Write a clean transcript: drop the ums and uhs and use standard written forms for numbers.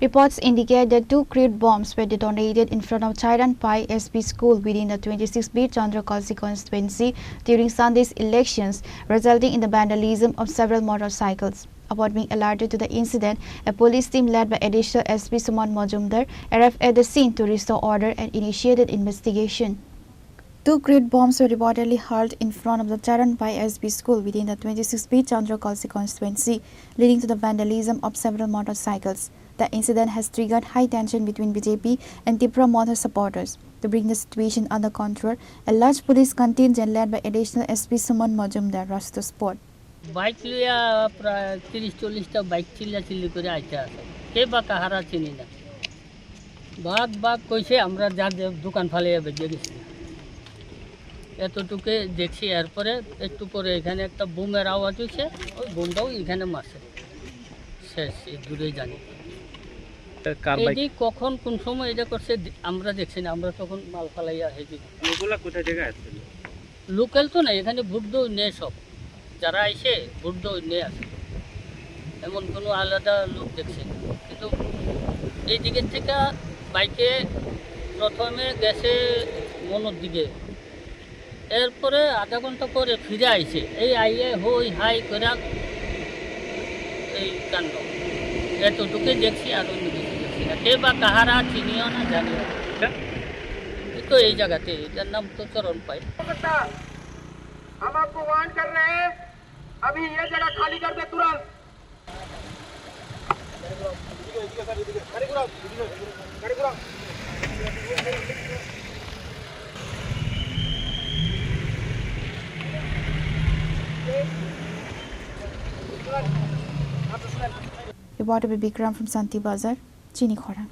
Reports indicate that 2 crude bombs were detonated in front of Chairan Pai SP school within the 26B Chandra Kalsi constituency during Sunday's elections, resulting in the vandalism of several motorcycles. Upon being alerted to the incident, a police team led by Additional SP Suman Majumdar arrived at the scene to restore order and initiated investigation. 2 crude bombs were reportedly hurled in front of the Charan Pai SP school within the 26B Chandra Kalsi constituency, leading to the vandalism of several motorcycles. The incident has triggered high tension between BJP and Tripura Motor supporters. To bring the situation under control, a large police contingent led by Additional SP Suman Majumdar rushed to spot. Bike লিয়া প্রায় 30-40টা bike চিল্লাচিল্লি করে আইতে আছে, কে বা কাহারা চিনি না। বাঘ কইছে আমরা যার দোকান ফালিয়ে বেরিয়ে গেছি, এতটুকু দেখছি। এরপরে একটু পরে এখানে একটা বুমের আওয়াজ হয়েছে, ওই বুমটাও এখানে মারছে, শেষ দূরেই জানি। এটি কখন কোন সময় এটা করছে আমরা দেখছি না, আমরা তখন মাল ফালাইয়া হেঁটে। কোথায় থেকে আসছে? লোকাল তো না, এখানে ভোট নেই, সব যারা আইসে ভোট নিয়ে আসে, এমন কোনো আলাদা লোক দেখছে না। কিন্তু এই দিকের থেকে বাইকে প্রথমে গেছে মনোর দিকে, এরপরে আধা ঘন্টা পরে ফিরে আইছে, এই আইয়ে হই হাই করে এই কাণ্ড। এতটুকু দেখছি, আর অন্য কিছু দেখছি না। কে বা কাহারা চিনিও না, জানিও না। তো এই জায়গাতে, এটার নাম তো চরণ পাই। हम आपको वार्न कर रहे हैं, अभी ये जगह खाली कर दे तुरंत। Reported by Bikram from Santi Bazar, Chini Khora.